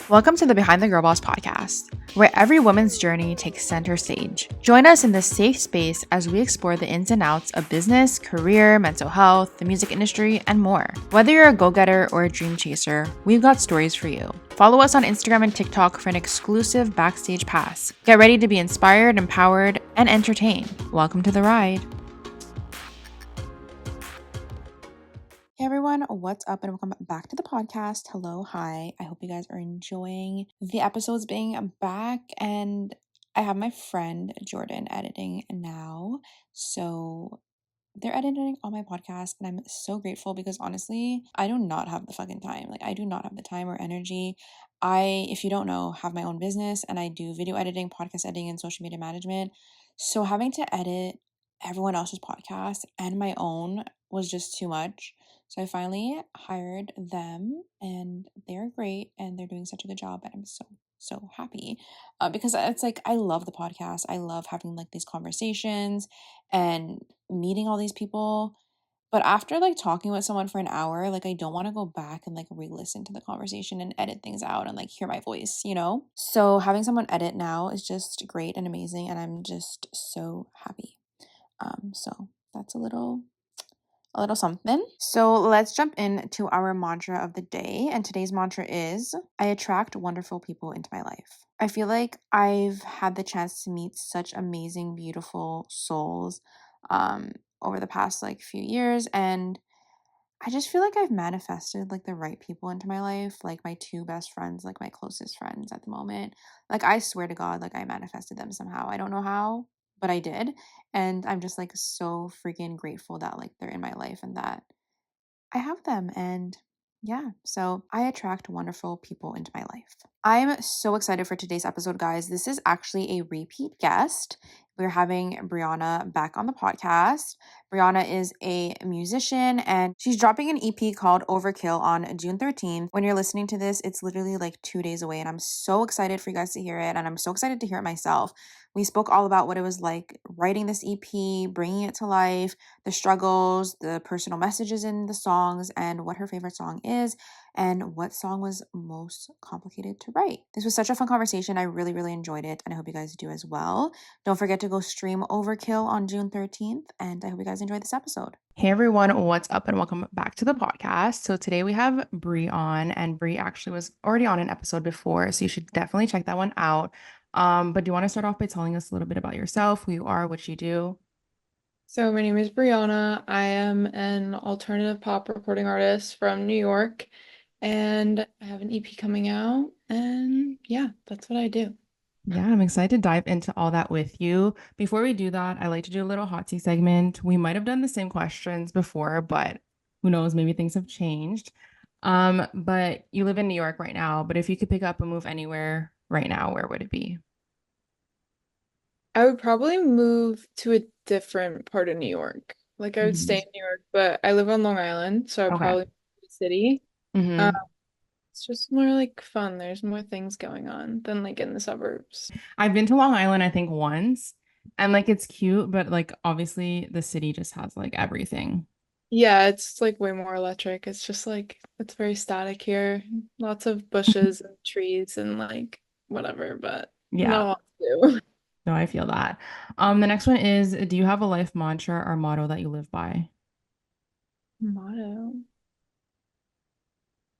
Welcome to the Behind the Girl Boss podcast, where every woman's journey takes center stage. Join us in this safe space as we explore the ins and outs of business, career, mental health, the music industry, and more. Whether you're a go-getter or a dream chaser, we've got stories for you. Follow us on Instagram and TikTok for an exclusive backstage pass. Get ready to be inspired, empowered, and entertained. Welcome to the ride. Hey everyone, what's up and welcome back to the podcast. Hello, hi. I hope you guys are enjoying the episodes being back, and I have my friend Jordan editing now. So they're editing all my podcasts and I'm so grateful because honestly, I do not have the fucking time. I do not have the time or energy. If you don't know, have my own business and I do video editing, podcast editing, and social media management. So having to edit everyone else's podcast and my own was just too much. So I finally hired them and they're great and they're doing such a good job and I'm so happy because it's like I love the podcast. I love having like these conversations and meeting all these people. But after like talking with someone for an hour, like I don't want to go back and like re-listen to the conversation and edit things out and like hear my voice, you know? So having someone edit now is just great and amazing and I'm just so happy. So that's a little something. So let's jump into our mantra of the day. And today's mantra is I attract wonderful people into my life. I feel like I've had the chance to meet such amazing, beautiful souls over the past like few years. And I just feel like I've manifested like the right people into my life, like my two best friends, like my closest friends at the moment. Like I swear to God, like I manifested them somehow. I don't know how, but I did. And I'm just like so freaking grateful that like they're in my life and that I have them. And yeah, so I attract wonderful people into my life. I'm so excited for today's episode, guys. This is actually a repeat guest. We're having bree-on-uh back on the podcast. Bree-on-uh is a musician and she's dropping an EP called Overkill on June 13th. When you're listening to this, it's literally like 2 days away and I'm so excited for you guys to hear it and I'm so excited to hear it myself. We spoke all about what it was like writing this EP, bringing it to life, the struggles, the personal messages in the songs, and what her favorite song is, and what song was most complicated to write. This was such a fun conversation. I really, really enjoyed it, and I hope you guys do as well. Don't forget to go stream Overkill on June 13th, and I hope you guys enjoyed this episode. Hey everyone, what's up, and welcome back to the podcast. So today we have Bree on, and Bree actually was already on an episode before, so you should definitely check that one out. But do you want to start off by telling us a little bit about yourself, who you are, what you do? So my name is bree-on-uh. I am an alternative pop recording artist from New York, and I have an EP coming out, and yeah, that's what I do. Yeah, I'm excited to dive into all that with you. Before we do that, I like to do a little hot tea segment. We might have done the same questions before, but who knows, maybe things have changed. But you live in New York right now, but if you could pick up and move anywhere right now, where would it be? I would probably move to a different part of New York. Like I would stay Mhm. in New York, but I live on Long Island, so I'd Okay. probably move to the city. Um, Hmm. it's just more like fun. There's more things going on than like in the suburbs. I've been to Long Island, I think once, and like it's cute, but like obviously the city just has like everything. Yeah, it's like way more electric. It's just like it's very static here. Lots of bushes and trees and like whatever, but not Yeah, a lot to do. no, I feel that. The next one is, do you have a life mantra or motto that you live by? Motto.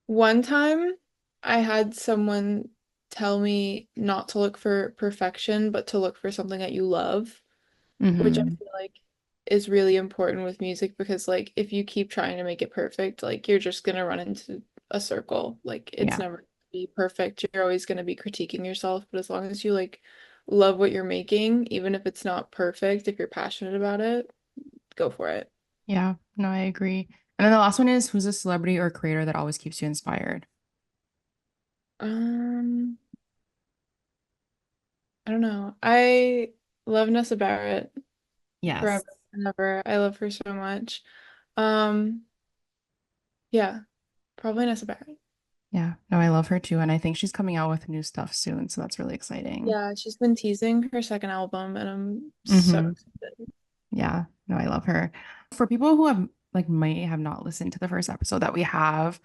One time I had someone tell me not to look for perfection, but to look for something that you love, which I Hmm. feel like is really important with music because like if you keep trying to make it perfect, like you're just gonna run into a circle. Like it's Yeah. never gonna be perfect. You're always gonna be critiquing yourself, but as long as you like love what you're making, even if it's not perfect, if you're passionate about it, go for it. Yeah. No, I agree. And then the last one is, who's a celebrity or creator that always keeps you inspired? Um, I don't know. I love Nessa Barrett Yes. forever and ever. I love her so much. Um, yeah, probably Nessa Barrett. Yeah. No, I love her too. And I think she's coming out with new stuff soon. So that's really exciting. Yeah, she's been teasing her second album, and I'm so Hmm. excited. Yeah. No, I love her. For people who have like might have not listened to the first episode that we have,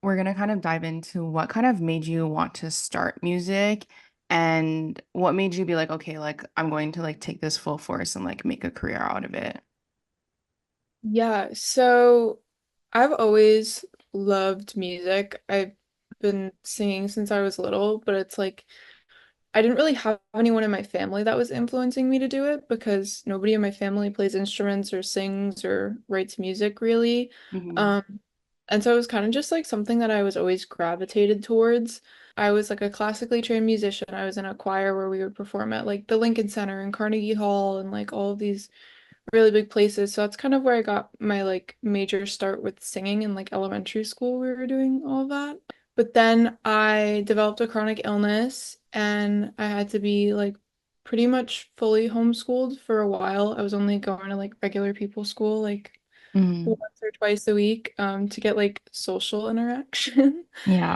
we're gonna kind of dive into what kind of made you want to start music and what made you be like, okay, like I'm going to like take this full force and like make a career out of it. Yeah, so I've always loved music. I've been singing since I was little, but it's like I didn't really have anyone in my family that was influencing me to do it because nobody in my family plays instruments or sings or writes music really. Hmm. Um, and so it was kind of just like something that I was always gravitated towards. I was like a classically trained musician. I was in a choir where we would perform at like the Lincoln Center and Carnegie Hall and like all of these really big places. So that's kind of where I got my like major start with singing in like elementary school. We were doing all of that. But then I developed a chronic illness and I had to be like pretty much fully homeschooled for a while. I was only going to like regular people school like Hmm. once or twice a week to get like social interaction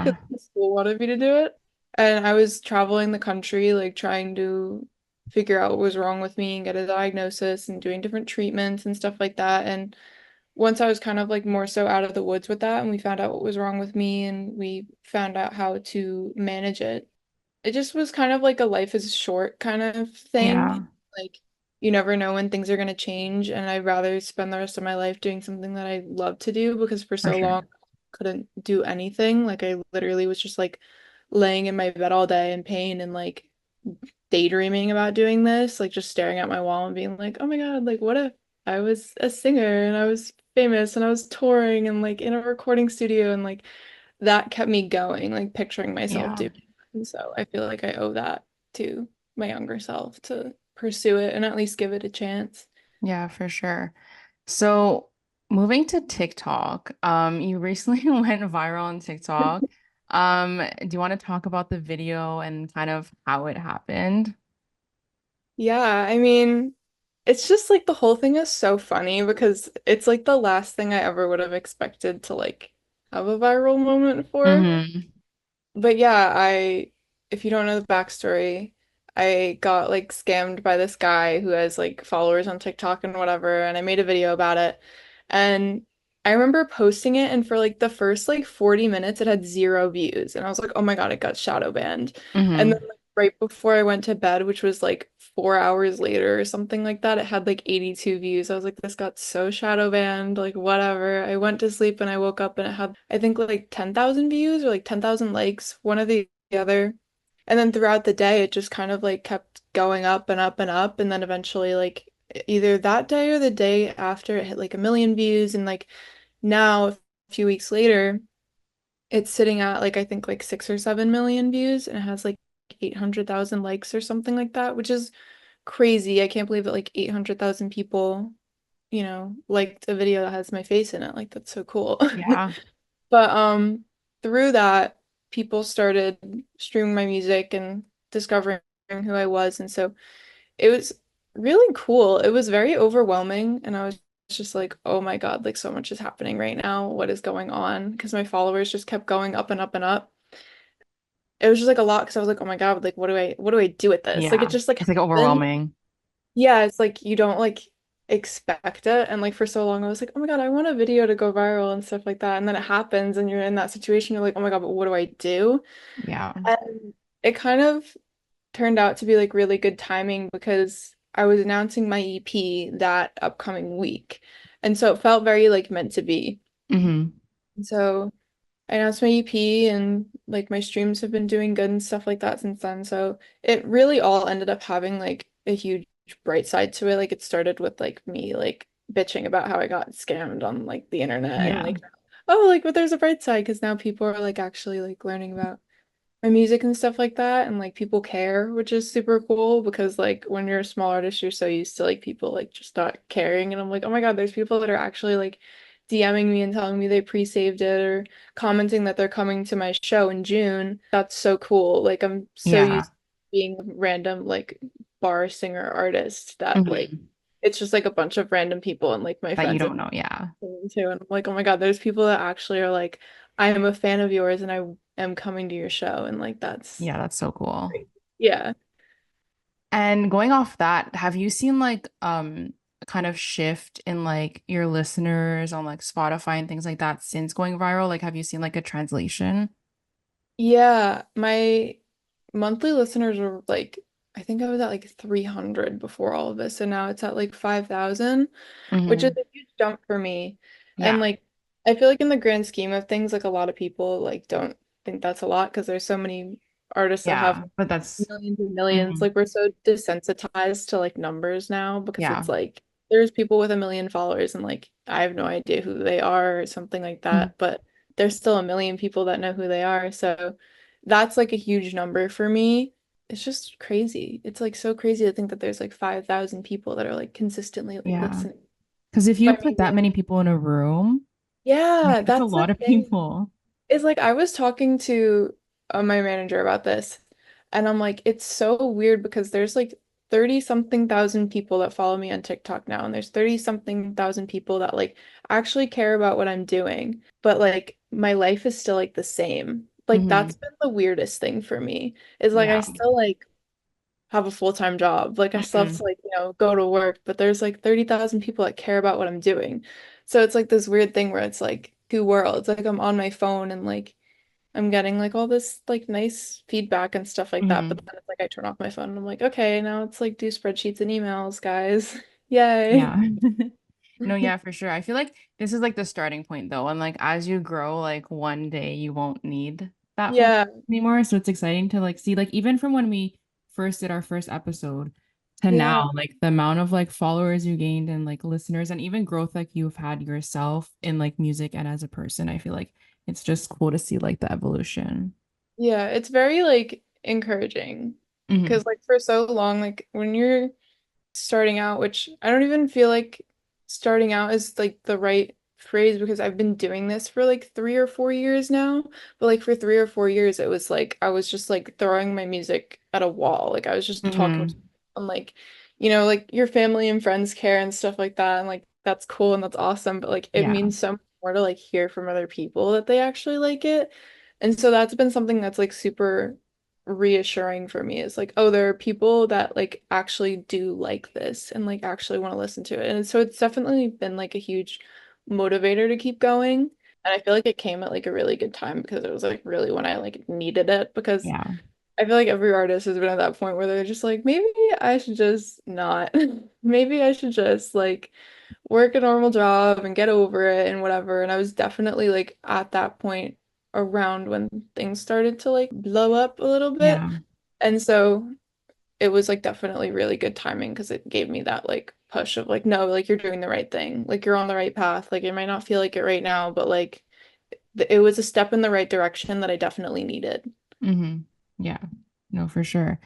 because Yeah. the school wanted me to do it. And I was traveling the country like trying to figure out what was wrong with me and get a diagnosis and doing different treatments and stuff like that. And once I was kind of like more so out of the woods with that and we found out what was wrong with me and we found out how to manage it, it just was kind of like a life is short kind of thing. Yeah, Like you never know when things are going to change, and I'd rather spend the rest of my life doing something that I love to do because for for so sure. long I couldn't do anything. Like I literally was just like laying in my bed all day in pain and like daydreaming about doing this, like just staring at my wall and being like, "Oh my God, like what if I was a singer and I was famous and I was touring and like in a recording studio and like that kept me going, like picturing myself Yeah. doing it. And so I feel like I owe that to my younger self to pursue it and at least give it a chance. Yeah, for sure. So moving to TikTok, you recently went viral on TikTok. Do you want to talk about the video and kind of how it happened? Yeah, I mean, it's just like the whole thing is so funny because it's like the last thing I ever would have expected to like have a viral moment for. Hmm. But yeah, if you don't know the backstory, I got like scammed by this guy who has like followers on TikTok and whatever, and I made a video about it. And I remember posting it, and for like the first like 40 minutes, it had 0 views. And I was like, oh my God, it got shadow banned. And then Hmm. like, right before I went to bed, which was like 4 hours later or something like that, it had like 82 views. I was like, this got so shadow banned, like whatever. I went to sleep and I woke up and it had, I think, like 10,000 views or like 10,000 likes, one of the other. And then throughout the day, it just kind of like kept going up and up and up. And then eventually, like either that day or the day after, it hit like 1 million views. And like now, a few weeks later, it's sitting at like I think like 6 or 7 million views and it has like 800,000 likes or something like that, which is crazy. I can't believe that like 800,000 people, liked a video that has my face in it. Like that's so cool. Yeah. But through that, people started streaming my music and discovering who I was. And so it was really cool. It was very overwhelming. And I was just like, oh my God, like so much is happening right now. What is going on? Because my followers just kept going up and up and up. It was just like a lot because I was like, oh my God, like what do I do with this? Like it Yeah. just like It's like happened. overwhelming. Yeah, it's like you don't like expect it. And like for so long I was like, oh my God, I want a video to go viral and stuff like that. And then it happens and you're in that situation, you're like, oh my God, but what do I do? Yeah. And it kind of turned out to be like really good timing because I was announcing my EP that upcoming week. And so it felt very like meant to be. Hmm. And so I announced my EP and like my streams have been doing good and stuff like that since then. So it really all ended up having like a huge bright side to it. Like it started with like me like bitching about how I got scammed on like the internet and Yeah. like oh like but there's a bright side because now people are like actually like learning about my music and stuff like that and like people care, which is super cool because like when you're a small artist you're so used to like people like just not caring and I'm like oh my God, there's people that are actually like DMing me and telling me they pre-saved it or commenting that they're coming to my show in June. That's so cool. Like I'm so Yeah. used to being a random like bar singer artist that like Hmm. it's just like a bunch of random people and like my That you friends are don't know. Yeah. too and I'm like oh my God, there's people that actually are like I am a fan of yours and I am coming to your show and like that's Yeah, that's so cool. great. Yeah. And going off that, have you seen like kind of shift in like your listeners on like Spotify and things like that since going viral? Like, have you seen like a translation? Yeah, my monthly listeners were like, I think I was at like 300 before all of this, and now it's at like 5,000, which is Hmm. a huge jump for me. And Yeah. like, I feel like in the grand scheme of things, like a lot of people like don't think that's a lot because there's so many artists that have Yeah. But that's, millions and millions. mhm. Like we're so desensitized to like numbers now because Yeah. it's like there's people with 1 million followers and like I have no idea who they are or something like Mhm. that, but there's still 1 million people that know who they are. So that's like a huge number for me. It's just crazy. It's like so crazy to think that there's like 5,000 people that are like consistently like Yeah. listening Because if you to my put that music. many people in a room, like Yeah, that's a that's the lot of thing. people. It's like I was talking to my manager about this, and I'm like, it's so weird because there's like 30 something thousand people that follow me on TikTok now, and there's 30 something thousand people that like actually care about what I'm doing, but like my life is still like the same. Like Hmm. that's been the weirdest thing for me is like I Yeah. still like have a full-time job. Like I still have Hmm. to like, go to work, but there's like 30,000 people that care about what I'm doing. So it's like this weird thing where it's like two worlds. Like I'm on my phone and like I'm getting like all this like nice feedback and stuff like that. But Hmm. then it's like I turn off my phone and I'm like, okay, now it's like do spreadsheets and emails, guys. Yay. Yeah. No, yeah, for sure. I feel like this is like the starting point though. And like as you grow, like one day you won't need that full Yeah. anymore. So it's exciting to like see like even from when we first did our first episode to Yeah. now, like the amount of like followers you gained and like listeners and even growth like you've had yourself in like music and as a person. I feel like it's just cool to see like the evolution. Yeah. It's very like encouraging. Hmm. Because like for so long, like when you're starting out, which I don't even feel like starting out is like the right phrase because I've been doing this for like 3 or 4 years now. But like for 3 or 4 years, it was like I was just like throwing my music at a wall. Like I was just talking to Hmm. and like, like your family and friends care and stuff like that. And like that's cool and that's awesome. But like it Yeah. means so much more to like hear from other people that they actually like it. And so that's been something that's like super reassuring for me is like, oh, there are people that like actually do like this and like actually want to listen to it. And so it's definitely been like a huge motivator to keep going. And I feel like it came at like a really good time because it was like really when I like needed it because Yeah. I feel like every artist has been at that point where they're just like, maybe I should just not. Maybe I should just like work a normal job and get over it and whatever. And I was definitely like at that point around when things started to like blow up a little bit. Yeah. And so it was like definitely really good timing because it gave me that like push of like, no, like you're doing the right thing. Like you're on the right path. Like it might not feel like it right now, but like it was a step in the right direction that I definitely needed. Hmm. Yeah, no, for sure.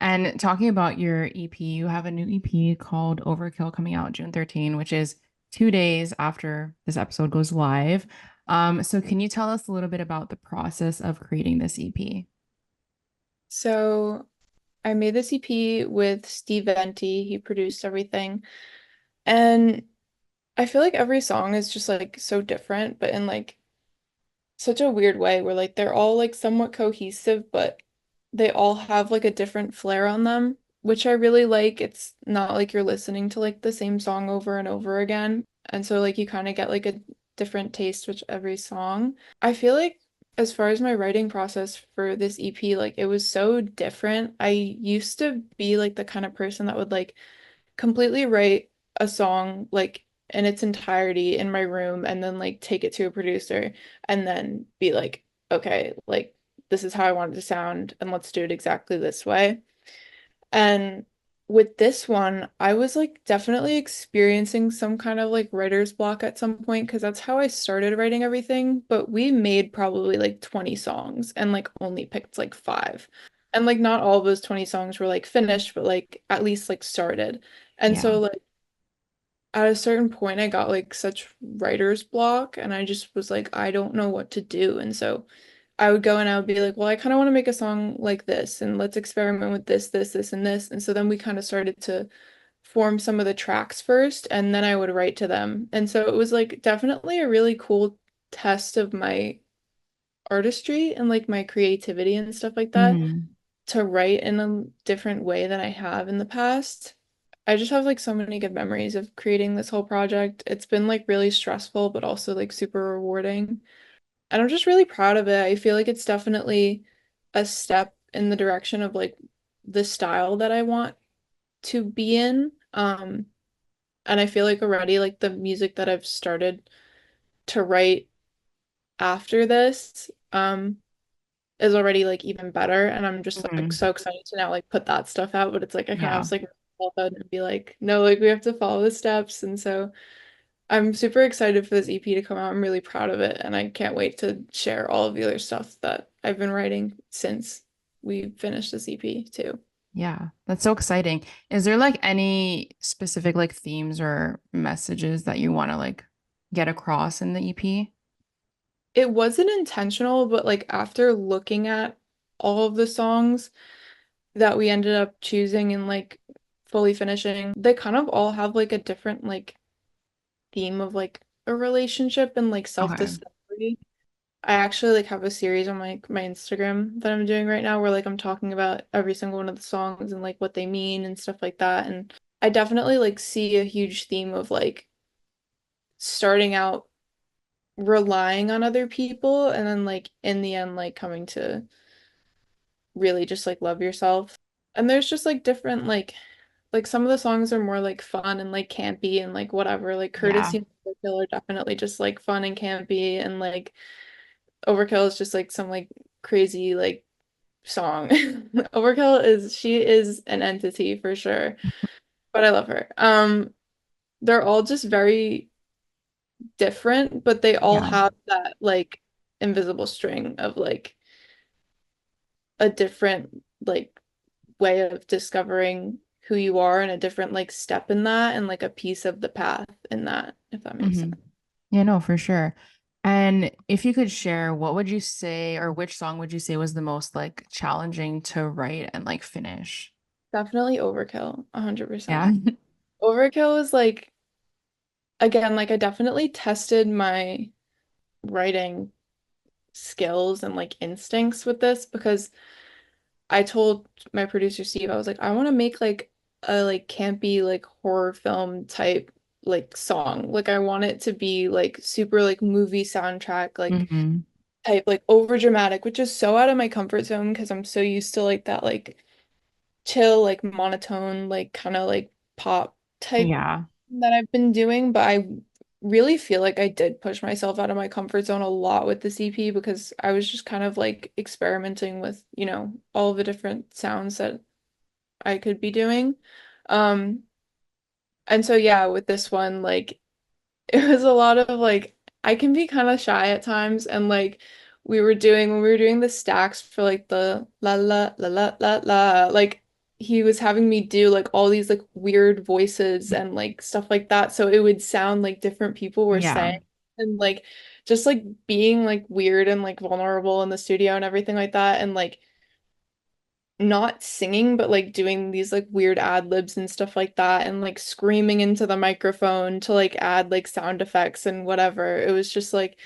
And talking about your EP, you have a new EP called Overkill coming out June 13, which is 2 days after this episode goes live. So can you tell us a little bit about the process of creating this EP? So I made this EP with Steve Venti. He produced everything. And I feel like every song is just like so different, but in like such a weird way where like they're all like somewhat cohesive, but they all have like a different flair on them, which I really like. It's not like you're listening to like the same song over and over again. And so like you kind of get like a different taste with every song. I feel like as far as my writing process for this EP, like it was so different. I used to be like the kind of person that would like completely write a song like in its entirety in my room and then like take it to a producer and then be like, okay, like this is how I want it to sound and let's do it exactly this way. And with this one, I was like definitely experiencing some kind of like writer's block at some point because that's how I started writing everything. But we made probably like 20 songs and like only picked like five. And like not all of those 20 songs were like finished, but like at least like started. And Yeah. so like at a certain point I got like such writer's block and I just was like, I don't know what to do. And so I would go and I would be like, well, I kind of want to make a song like this and let's experiment with this, and this. And so then we kind of started to form some of the tracks first and then I would write to them. And so it was like definitely a really cool test of my artistry and like my creativity and stuff like that Hmm. to write in a different way than I have in the past. I just have like so many good memories of creating this whole project. It's been like really stressful, but also like super rewarding. And I'm just really proud of it. I feel like it's definitely a step in the direction of like the style that I want to be in. And I feel like already like the music that I've started to write after this, is already like even better. And I'm just like Mhm. so excited to now like put that stuff out. But it's like I kind of Yeah. was like and be like, no, like we have to follow the steps. And so I'm super excited for this EP to come out. I'm really proud of it, and I can't wait to share all of the other stuff that I've been writing since we finished this EP too. Yeah, that's so exciting. Is there like any specific like themes or messages that you want to like get across in the EP? It wasn't intentional, but like after looking at all of the songs that we ended up choosing and like fully finishing, they kind of all have like a different like theme of like a relationship and like Okay. self-discovery. I actually like have a series on my Instagram that I'm doing right now where like I'm talking about every single one of the songs and like what they mean and stuff like that. And I definitely like see a huge theme of like starting out relying on other people and then like in the end like coming to really just like love yourself. And there's just like different like some of the songs are more like fun and like campy and like whatever. Like Yeah. Courtesy and Overkill are definitely just like fun and campy and like Overkill is just like some like crazy like song. Overkill is she is an entity for sure, but I love her. They're all just very different, but they all Yeah. have that like invisible string of like a different like way of discovering who you are and a different like step in that and like a piece of the path in that, if that makes Hmm. sense. Yeah, no, for sure. And if you could share, what would you say, or which song would you say was the most like challenging to write and like finish? Definitely Overkill, Yeah. 100%. Overkill is like again, like I definitely tested my writing skills and like instincts with this because I told my producer Steve, I was like, I want to make like a like campy like horror film type like song. Like I want it to be like super like movie soundtrack like Hmm. type like over dramatic, which is so out of my comfort zone because I'm so used to like that like chill like monotone like kind of like pop type Yeah. that I've been doing, but I really feel like I did push myself out of my comfort zone a lot with the CP because I was just kind of like experimenting with, all the different sounds that I could be doing. Um, and so yeah, with this one, like it was a lot of like I can be kind of shy at times and like when we were doing the stacks for like the la la la la la la like he was having me do like all these like weird voices and like stuff like that so it would sound like different people were Yeah. saying and like just like being like weird and like vulnerable in the studio and everything like that and like not singing, but like doing these like weird ad libs and stuff like that, and like screaming into the microphone to like add like sound effects and whatever. It was just like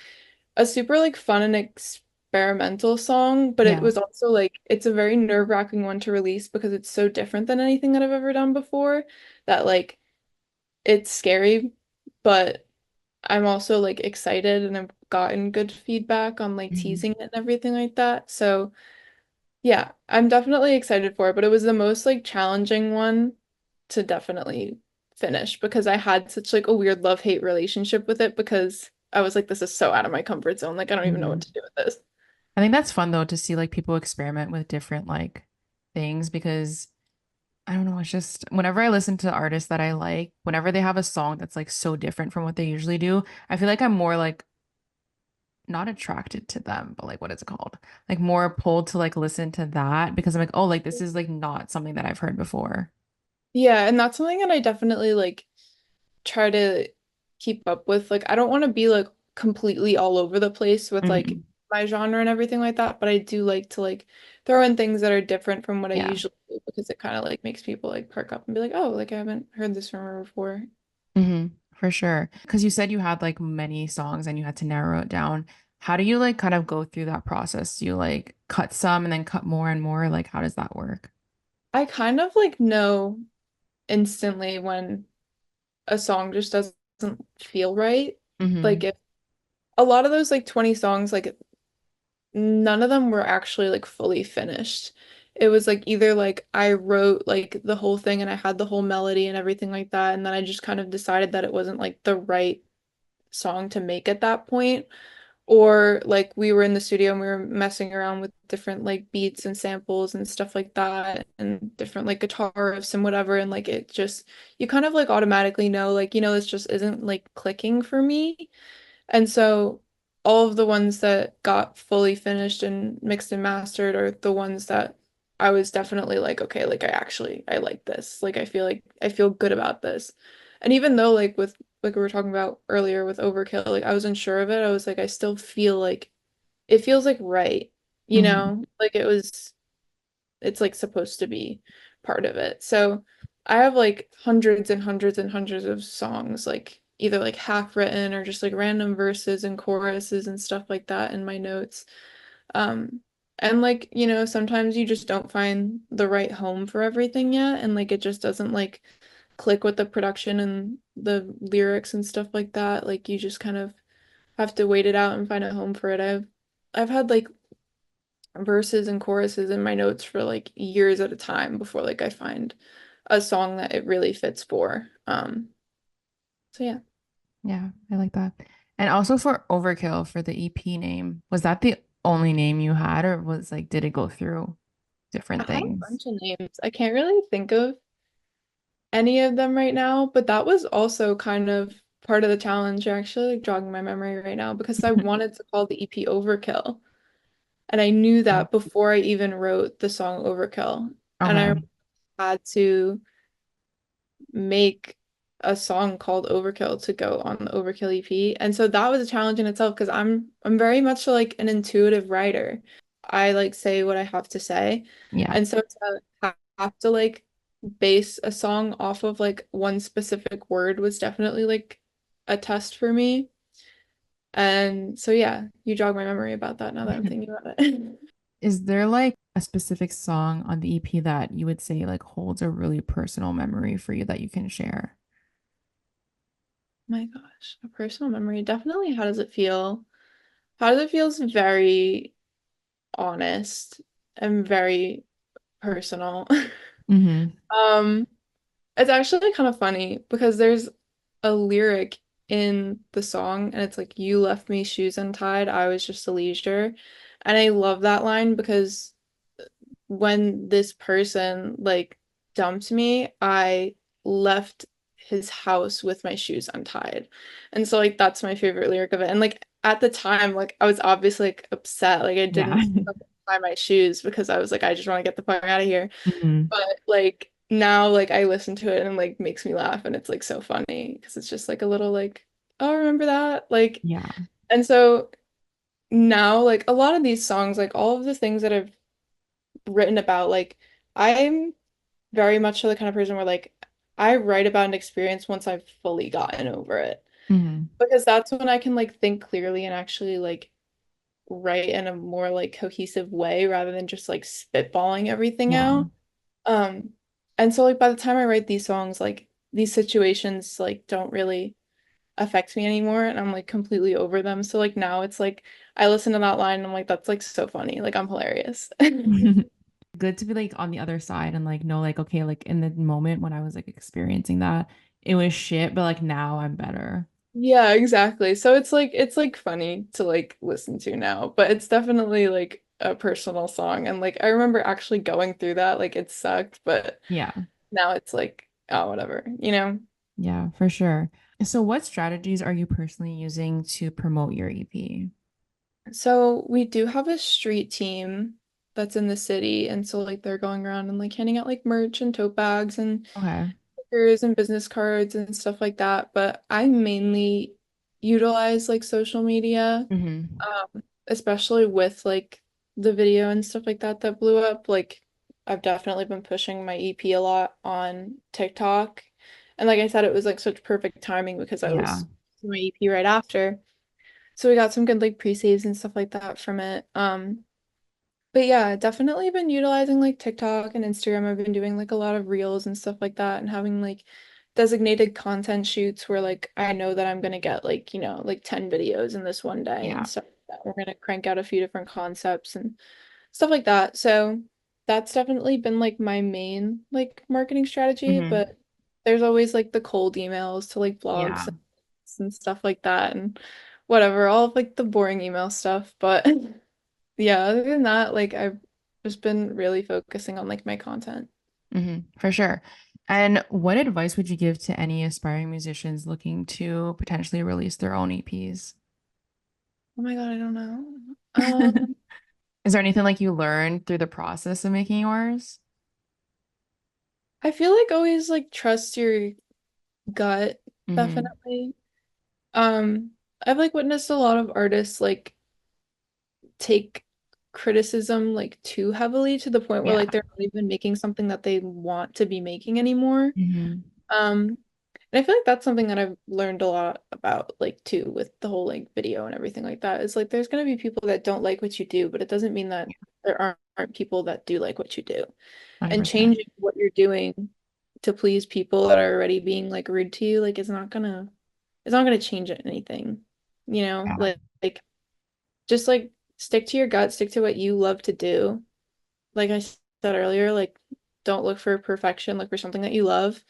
a super like fun and experimental song, but it Yeah. was also like it's a very nerve-wracking one to release because it's so different than anything that I've ever done before that like it's scary, but I'm also like excited and I've gotten good feedback on like Mhm. teasing it and everything like that. So yeah, I'm definitely excited for it, but it was the most like challenging one to definitely finish because I had such like a weird love-hate relationship with it because I was like, this is so out of my comfort zone. Like, I don't even know what Mhm. to do with this. I think that's fun though to see like people experiment with different like things because I don't know, it's just whenever I listen to artists that I like, whenever they have a song that's like so different from what they usually do, I feel like I'm more like not attracted to them, but like what is it called? Like more pulled to like listen to that because I'm like, oh, like this is like not something that I've heard before. Yeah, and that's something that I definitely like try to keep up with. Like, I don't want to be like completely all over the place with like Hmm. my genre and everything like that, but I do like to like throw in things that are different from what I Yeah. usually do because it kind of like makes people like perk up and be like, oh, like I haven't heard this from her before. Hmm. For sure. Because you said you had like many songs and you had to narrow it down. How do you like kind of go through that process? Do you like cut some and then cut more and more? Like, how does that work? I kind of like know instantly when a song just doesn't feel right. Like Mm-hmm. if a lot of those like 20 songs, like none of them were actually like fully finished. It was like either like I wrote like the whole thing and I had the whole melody and everything like that, and then I just kind of decided that it wasn't like the right song to make at that point. Or like we were in the studio and we were messing around with different like beats and samples and stuff like that and different like guitar riffs and whatever, and like it just you kind of like automatically know like this just isn't like clicking for me. And so all of the ones that got fully finished and mixed and mastered are the ones that I was definitely like, okay, like I like this. Like I feel good about this. And even though like like we were talking about earlier with Overkill, like I was unsure of it, I was like I still feel like it feels like right, you Mm-hmm. know? Like it's like supposed to be part of it. So I have like hundreds and hundreds and hundreds of songs, like either like half written or just like random verses and choruses and stuff like that in my notes. Um, and like, sometimes you just don't find the right home for everything yet, and like it just doesn't like click with the production and the lyrics and stuff like that. Like you just kind of have to wait it out and find a home for it. I've had like verses and choruses in my notes for like years at a time before like I find a song that it really fits for. So yeah. Yeah, I like that. And also for Overkill for the EP name, was that the only name you had, or was like, did it go through I different had a things? bunch of names. I can't really think of any of them right now, but that was also kind of part of the challenge. You're actually like jogging my memory right now because I wanted to call the EP Overkill. And I knew that before I even wrote the song Overkill. And I Okay. had to make a song called Overkill to go on the Overkill EP. And so that was a challenge in itself because I'm very much like an intuitive writer. I like say what I have to say. Yeah. And so to have to like base a song off of like one specific word was definitely like a test for me. And so yeah, you jog my memory about that now that I'm thinking about it. Is there like a specific song on the EP that you would say like holds a really personal memory for you that you can share? My gosh, a personal memory. Definitely how does it feel? How does it feel is very honest and very personal. Mm-hmm. Um, it's actually kind of funny because there's a lyric in the song and it's like you left me shoes untied, I was just a leisure. And I love that line because when this person like dumped me, I left his house with my shoes untied. And so like that's my favorite lyric of it. And like at the time, like I was obviously like upset. Like I Yeah. didn't tie my shoes because I was like, I just want to get the fuck out of here. Hmm. But like now like I listen to it and like makes me laugh and it's like so funny because it's just like a little like, oh, remember that? Like, Yeah. and so now like a lot of these songs, like all of the things that I've written about, like I'm very much the kind of person where like I write about an experience once I've fully gotten over it. Hmm. Because that's when I can like think clearly and actually like write in a more like cohesive way rather than just like spitballing everything Yeah. out. Um, and so like by the time I write these songs, like these situations like don't really affect me anymore and I'm like completely over them. So like now it's like I listen to that line and I'm like, that's like so funny. Like I'm hilarious. Good to be like on the other side and like know like okay, like in the moment when I was like experiencing that, it was shit, but like now I'm better. Yeah, exactly. So it's like funny to like listen to now, but it's definitely like a personal song. And like I remember actually going through that, like it sucked, but Yeah. now it's like, oh, whatever, you know? Yeah, for sure. So what strategies are you personally using to promote your EP? So we do have a street team that's in the city, and so like they're going around and like handing out like merch and tote bags and Okay. stickers and business cards and stuff like that. But I mainly utilize like social media, Hmm. especially with like the video and stuff like that that blew up. Like I've definitely been pushing my EP a lot on TikTok. And like I said, it was like such perfect timing because I Yeah. was doing my EP right after. So we got some good like pre-saves and stuff like that from it. But yeah, definitely been utilizing like TikTok and Instagram. I've been doing like a lot of reels and stuff like that and having like designated content shoots where like I know that I'm gonna get like, like 10 videos in this one day and Yeah. stuff like that. We're gonna crank out a few different concepts and stuff like that. So that's definitely been like my main like marketing strategy, Hmm. but there's always like the cold emails to like blogs Yeah. and stuff like that and whatever, all of like the boring email stuff. But yeah, other than that, like I've just been really focusing on like my content. For sure. And what advice would you give to any aspiring musicians looking to potentially release their own EPs? Oh my God, I don't know. Is there anything like you learned through the process of making yours? I feel like always like trust your gut, Hmm. definitely. Um, I've like witnessed a lot of artists like take criticism like too heavily to the point where like Yeah. they're not even making something that they want to be making anymore. Hmm. Um, and I feel like that's something that I've learned a lot about like too with the whole like video and everything like that. Is like there's gonna be people that don't like what you do, but it doesn't mean that there aren't people that do like what you do. And 100%. changing what you're doing to please people that are already being like rude to you, like it's not gonna change anything. Yeah. Like just like stick to your gut, stick to what you love to do. Like I said earlier, like don't look for perfection, look for something that you love.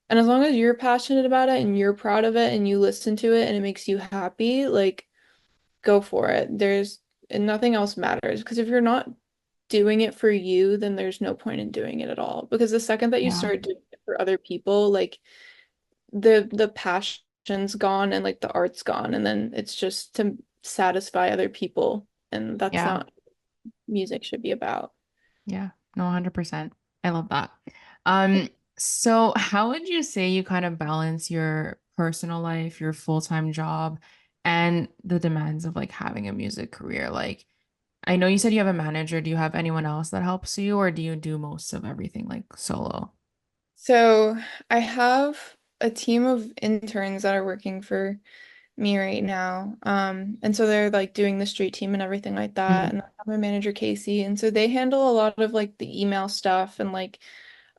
And as long as you're passionate about it and you're proud of it and you listen to it and it makes you happy, like go for it. And nothing else matters because if you're not doing it for you, then there's no point in doing it at all. Because the second that you Yeah. start doing it for other people, like the passion's gone and like the art's gone and then it's just to satisfy other people and that's Yeah. not what music should be about. Yeah. No, 100%. I love that. Um, so how would you say you kind of balance your personal life, your full-time job, and the demands of like having a music career? Like, I know you said you have a manager. Do you have anyone else that helps you, or do you do most of everything like solo? So I have a team of interns that are working for me right now. And so they're like doing the street team and everything like that. Mhm. And I have my manager Casey. And so they handle a lot of like the email stuff and like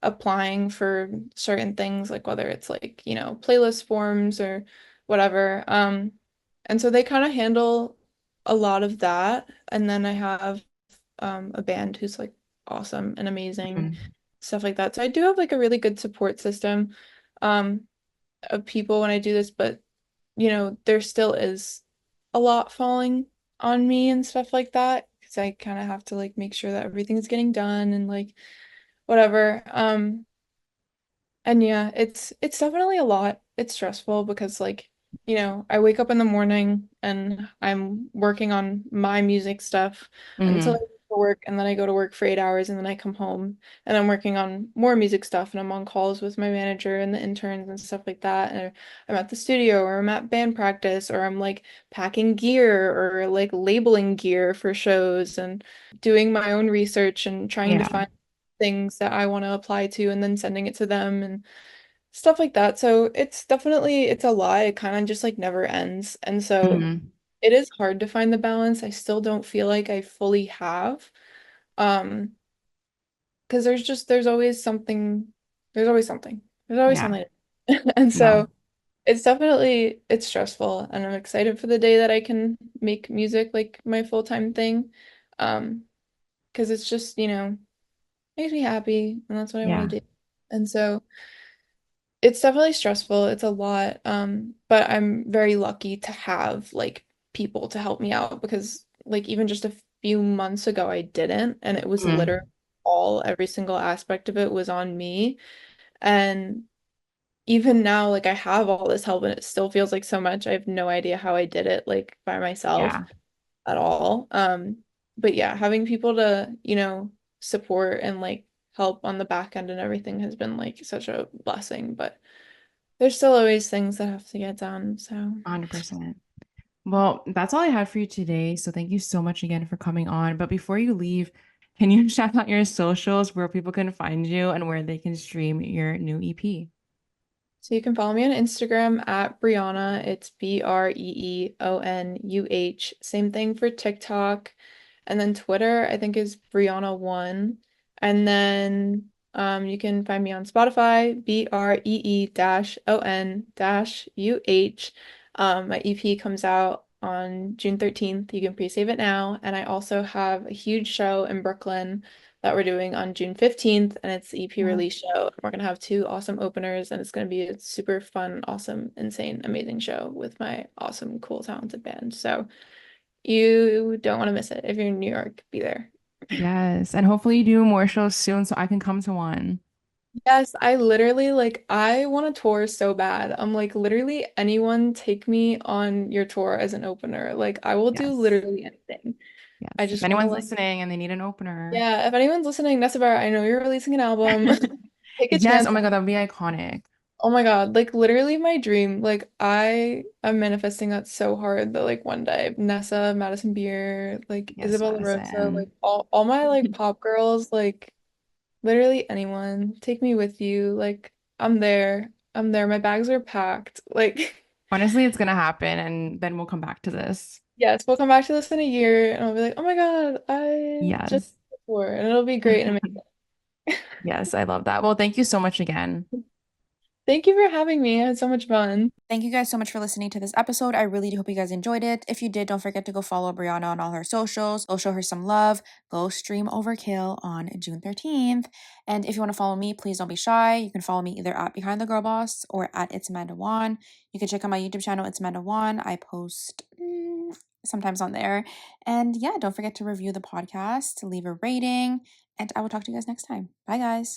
applying for certain things, like whether it's like, playlist forms or whatever. And so they kind of handle a lot of that. And then I have a band who's like awesome and amazing, Mhm. stuff like that. So I do have like a really good support system um of people when I do this, but there still is a lot falling on me and stuff like that because I kind of have to like make sure that everything's getting done and like whatever. And yeah, it's definitely a lot. It's stressful because like, I wake up in the morning and I'm working on my music stuff until I Mhm. go to work and then I go to work for 8 hours and then I come home and I'm working on more music stuff and I'm on calls with my manager and the interns and stuff like that. And I'm at the studio or I'm at band practice or I'm like packing gear or like labeling gear for shows and doing my own research and trying to Yeah. find things that I want to apply to and then sending it to them and stuff like that. So it's a lot. It kind of just like never ends. And so Mhm. it is hard to find the balance. I still don't feel like I fully have. Um, because there's always something. There's always Yeah. something. And No. so it's stressful and I'm excited for the day that I can make music like my full-time thing. Because it's just, makes me happy and that's what I want Yeah. to do. And so it's definitely stressful. It's a lot. But I'm very lucky to have like people to help me out because like even just a few months ago I didn't and it was literally Mhm. every single aspect of it was on me. And even now like I have all this help and it still feels like so much. I have no idea how I did it like by myself Yeah. at all. But yeah, having people to, support and like help on the back end and everything has been like such a blessing. But there's still always things that have to get done, so 100%. Well, that's all I had for you today. So thank you so much again for coming on. But before you leave, can you shout out your socials where people can find you and where they can stream your new EP? so you can follow me on Instagram at bree-on-uh. It's BreeOnuh. Same thing for TikTok. And then Twitter, I think is bree-on-uh1. And then you can find me on Spotify, bree-on-uh. My EP comes out on June 13th. You can pre-save it now. And I also have a huge show in Brooklyn that we're doing on June 15th, and it's the EP Mhm. release show. We're gonna have two awesome openers, and it's gonna be a super fun, awesome, insane, amazing show with my awesome, cool, talented band. So you don't want to miss it. If you're in New York, be there. Yes, and hopefully you do more shows soon so I can come to one. Yes, I literally I want to tour so bad. I'm like literally anyone take me on your tour as an opener. Like I will do Yes. literally anything. I Yes. If just want to anyone's listening and they need an opener. yeah, if anyone's listening, Nessabar, I know you're releasing an album. Take a Yes. chance. Oh my God, that would be iconic. Oh my God, like literally my dream. Like I am manifesting that so hard that like one day Nessa, Madison Beer, like Yes, Isabella Rosa, like Madison. all my like pop girls, like literally anyone, take me with you. Like I'm there. I'm there. My bags are packed. Like Honestly, it's gonna happen, and then we'll come back to this. yes, we'll come back to this in a year and I'll be like, oh my God, I just Yes. before and it'll be great and amazing. Yes, I love that. Well, thank you so much again. Thank you for having me. I had so much fun. Thank you guys so much for listening to this episode. I really do hope you guys enjoyed it. If you did, don't forget to go follow Brianna on all her socials. Go show her some love. Go stream Overkill on June 13th. And if you want to follow me, please don't be shy. You can follow me either at Behind the Girl Boss or at It's Amanda Wan. You can check out my YouTube channel, It's Amanda Wan. I post sometimes on there. And yeah, don't forget to review the podcast, leave a rating, and I will talk to you guys next time. Bye, guys.